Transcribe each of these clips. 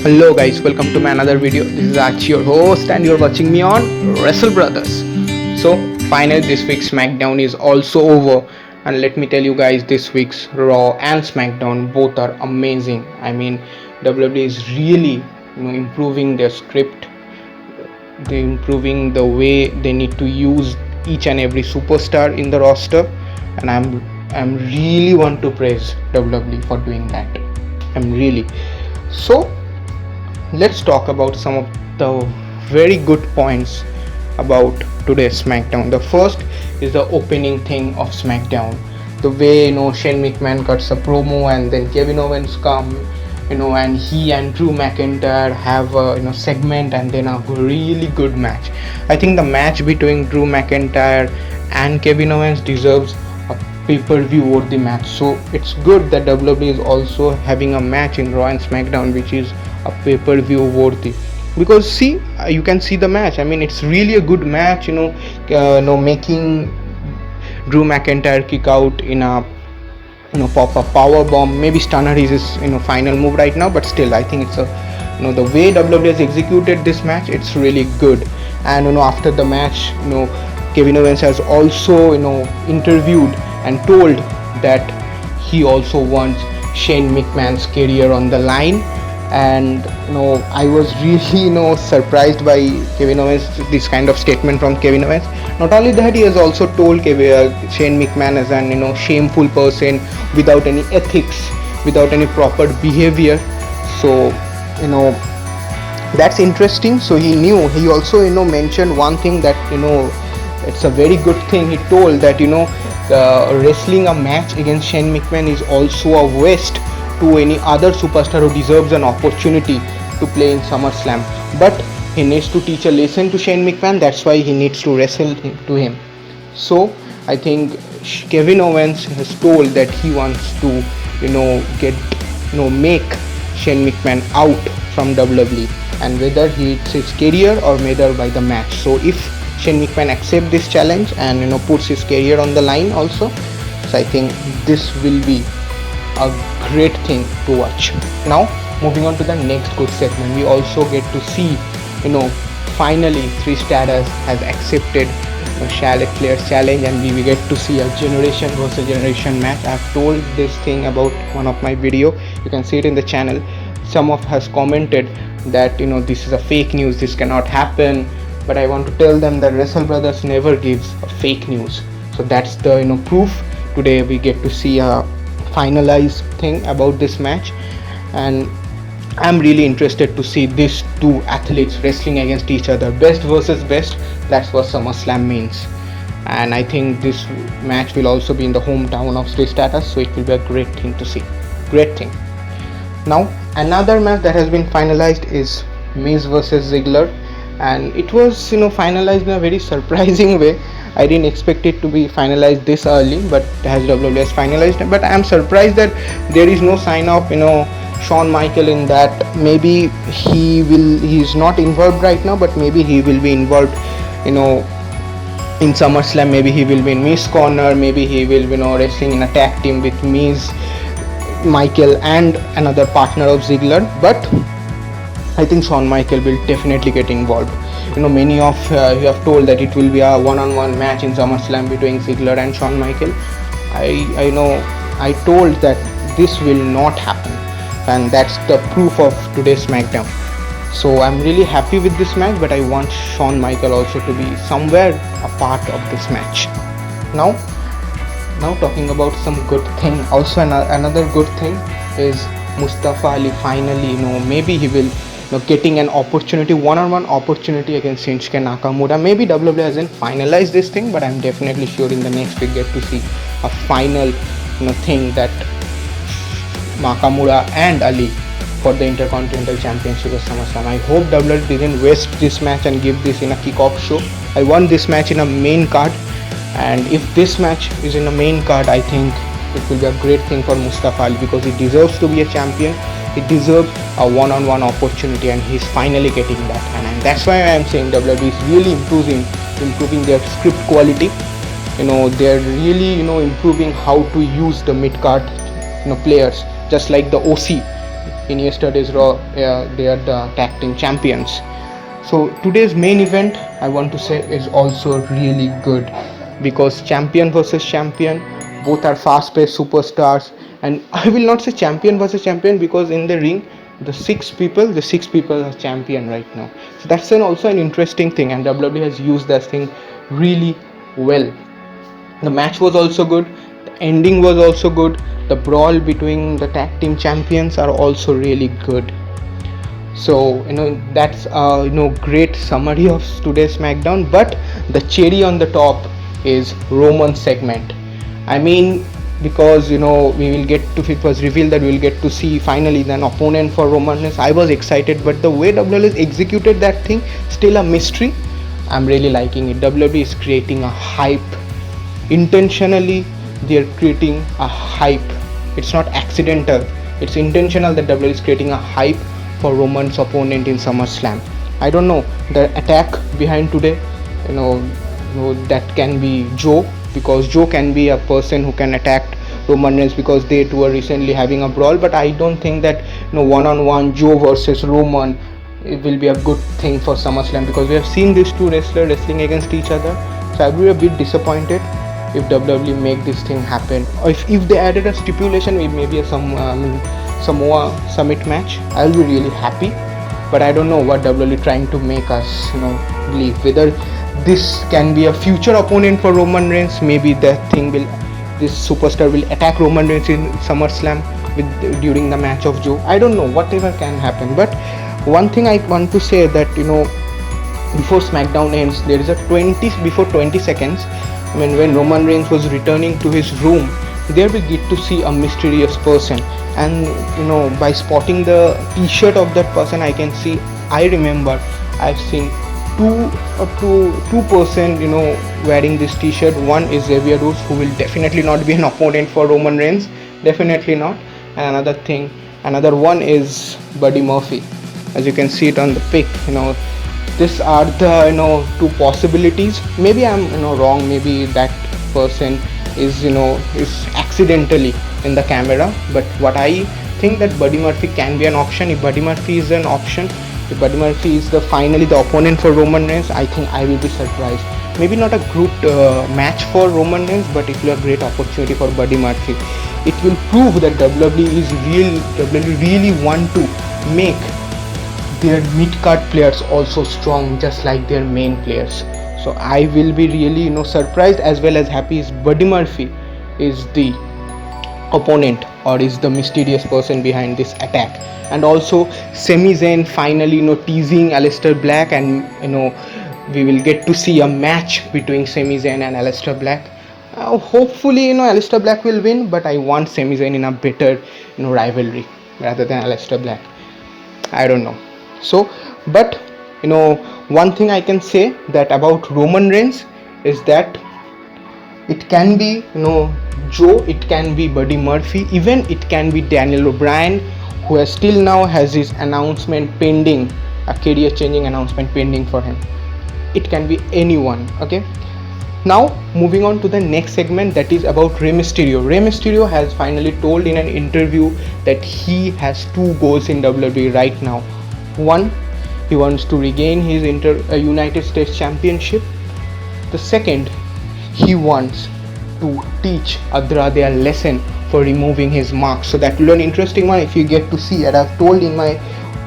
Hello guys, welcome to my another video. This is Archie, your host, and you're watching me on Wrestle Brothers. So finally this week's SmackDown is also over, and let me tell you guys, this week's Raw and SmackDown both are amazing. I mean, WWE is really improving their script. They're improving the way they need to use each and every superstar in the roster, and I'm really want to praise WWE for doing that. I'm really so let's talk about some of the very good points about today's SmackDown. The first is the opening thing of SmackDown. The way Shane McMahon cuts a promo and then Kevin Owens come, and he and Drew McIntyre have a segment and then a really good match. I think the match between Drew McIntyre and Kevin Owens deserves a pay-per-view worthy match. So it's good that WWE is also having a match in Raw and SmackDown which is a pay-per-view worthy, because see, you can see the match. I mean, it's really a good match, making Drew McIntyre kick out in a pop up power bomb. Maybe stunner is his final move right now, but still I think it's a the way WWE has executed this match, it's really good. And after the match, Kevin Owens has also interviewed and told that he also wants Shane McMahon's career on the line. And I was really surprised by Kevin Owens, this kind of statement from Kevin Owens. Not only that, he has also told Shane McMahon as an shameful person without any ethics, without any proper behavior. So that's interesting. So he also mentioned one thing that it's a very good thing. He told that wrestling a match against Shane McMahon is also a waste to any other superstar who deserves an opportunity to play in SummerSlam. But he needs to teach a lesson to Shane McMahon. That's why he needs to wrestle to him. So I think Kevin Owens has told that he wants to make Shane McMahon out from WWE, and whether it's his career or whether by the match. So if Shane McMahon accepts this challenge and puts his career on the line also, so I think this will be a great thing to watch. Now moving on to the next good segment, we also get to see finally Trish Stratus has accepted Charlotte Flair's challenge, and we get to see a generation versus generation match. I've told this thing about one of my video, you can see it in the channel. Some of has commented that this is a fake news, this cannot happen, but I want to tell them that Wrestle Brothers never gives a fake news. So that's the proof. Today we get to see a finalized thing about this match, and I'm really interested to see these two athletes wrestling against each other, best versus best. That's what SummerSlam means, and I think this match will also be in the hometown of Trish Stratus, so it will be a great thing to see. Great thing. Now another match that has been finalized is Miz versus Ziggler, and it was finalized in a very surprising way. I didn't expect it to be finalized this early, but as WWE has finalized. But I am surprised that there is no sign of Shawn Michaels in that. Maybe he's not involved right now, but maybe he will be involved in SummerSlam. Maybe he will be in Miz corner, maybe he will be wrestling in a tag team with Miz, Michael and another partner of Ziggler. But I think Shawn Michaels will definitely get involved. Many of you have told that it will be a one-on-one match in SummerSlam between Ziggler and Shawn Michaels. I told that this will not happen, and that's the proof of today's SmackDown. So I'm really happy with this match, but I want Shawn Michaels also to be somewhere a part of this match. Now talking about some good thing. Also another good thing is Mustafa Ali finally maybe he will getting an opportunity, one-on-one opportunity against Shinsuke Nakamura. Maybe WWE hasn't finalized this thing, but I'm definitely sure in the next week get to see a final thing that Nakamura and Ali for the Intercontinental Championship of SummerSlam. I hope WWE didn't waste this match and give this in a kickoff show. I want this match in a main card, and if this match is in a main card, I think it will be a great thing for Mustafa Ali, because he deserves to be a champion. He deserves a one-on-one opportunity, and he's finally getting that. And that's why I am saying WWE is really improving their script quality. they're really improving how to use the mid card players, just like the OC in yesterday's Raw. They are the tag team champions. So today's main event, I want to say, is also really good, because champion versus champion, both are fast-paced superstars. And I will not say champion versus champion, because in the ring, the six people are champion right now. So that's also an interesting thing, and WWE has used that thing really well. The match was also good, the ending was also good, the brawl between the tag team champions are also really good. So that's great summary of today's SmackDown. But the cherry on the top is Roman segment. I mean, because we will get to, it was revealed that we will get to see finally an opponent for Roman Reigns. I was excited, but the way WWE executed that thing, still a mystery. I'm really liking it. WWE is creating a hype intentionally. They're creating a hype. It's not accidental, it's intentional that WWE is creating a hype for Roman's opponent in SummerSlam. I don't know the attack behind today, that can be Joe, because Joe can be a person who can attack Roman Reigns, because they two are recently having a brawl. But I don't think that one-on-one Joe versus Roman, it will be a good thing for SummerSlam, because we have seen these two wrestlers wrestling against each other. So I'll be a bit disappointed if WWE make this thing happen, or if they added a stipulation, maybe Samoa Summit match. I'll be really happy. But I don't know what WWE trying to make us believe, whether this can be a future opponent for Roman Reigns. Maybe this superstar will attack Roman Reigns in SummerSlam during the match of Joe. I don't know, whatever can happen. But one thing I want to say, that before SmackDown ends, there is a 20 seconds, when Roman Reigns was returning to his room, there we get to see a mysterious person. And by spotting the t-shirt of that person, I remember I've seen two person wearing this t-shirt. One is Xavier Woods, who will definitely not be an opponent for Roman Reigns, definitely not. And another one is Buddy Murphy, as you can see it on the pic. These are the two possibilities. Maybe I'm wrong, maybe that person is accidentally in the camera, but what I think, that Buddy Murphy can be an option. If Buddy Murphy is an option, if Buddy Murphy is finally the opponent for Roman Reigns, I think I will be surprised. Maybe not a good match for Roman Reigns, but it will be a great opportunity for Buddy Murphy. It will prove that WWE really want to make their mid-card players also strong, just like their main players. So I will be really surprised as well as happy if Buddy Murphy is the opponent, or is the mysterious person behind this attack. And also Sami Zayn finally teasing Aleister Black, and we will get to see a match between Sami Zayn and Aleister Black. Hopefully Aleister Black will win, but I want Sami Zayn in a better rivalry rather than Aleister Black. I don't know. So, but one thing I can say that about Roman Reigns is that it can be Joe, it can be Buddy Murphy, even it can be Daniel O'Brien, who has still now has his announcement pending, a career changing announcement pending for him. It can be anyone. Okay, now moving on to the next segment, that is about Rey Mysterio. Rey Mysterio has finally told in an interview that he has two goals in WWE right now. One, he wants to regain his United States Championship. The second, he wants to teach Andrade a lesson for removing his marks. So that will be an interesting one if you get to see, and I've told in my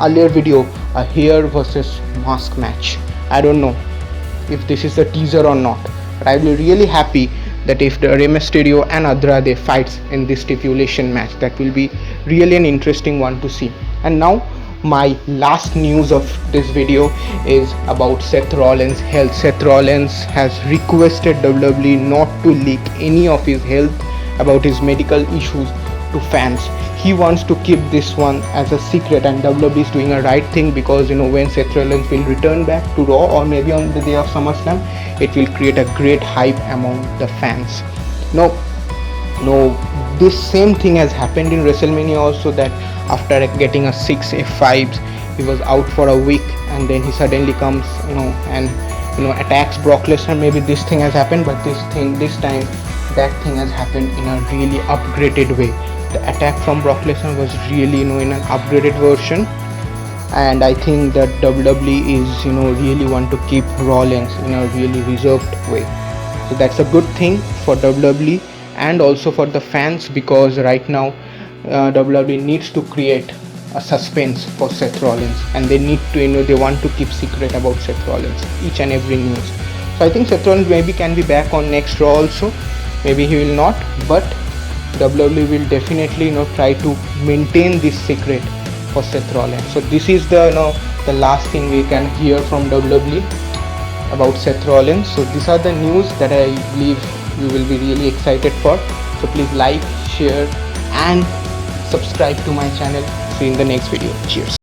earlier video, a hair versus mask match. I don't know if this is the teaser or not, but I will be really happy that if the Rey Mysterio and Andrade fights in this stipulation match, that will be really an interesting one to see. And now my last news of this video is about Seth Rollins' health. Seth Rollins has requested WWE not to leak any of his health about his medical issues to fans. He wants to keep this one as a secret, and WWE is doing a right thing, because when Seth Rollins will return back to Raw, or maybe on the day of SummerSlam, it will create a great hype among the fans. No, this same thing has happened in WrestleMania also, that after getting a 6 F5s, he was out for a week, and then he suddenly comes and attacks Brock Lesnar, maybe this thing has happened, but this time that thing has happened in a really upgraded way. The attack from Brock Lesnar was really in an upgraded version, and I think that WWE is really want to keep Rollins in a really reserved way. So that's a good thing for WWE and also for the fans, because right now WWE needs to create a suspense for Seth Rollins, and they need to they want to keep secret about Seth Rollins each and every news. So I think Seth Rollins maybe can be back on next Raw also, maybe he will not, but WWE will definitely try to maintain this secret for Seth Rollins. So this is the last thing we can hear from WWE about Seth Rollins. So these are the news that I believe you will be really excited for. So please like, share and subscribe to my channel. See you in the next video. Cheers.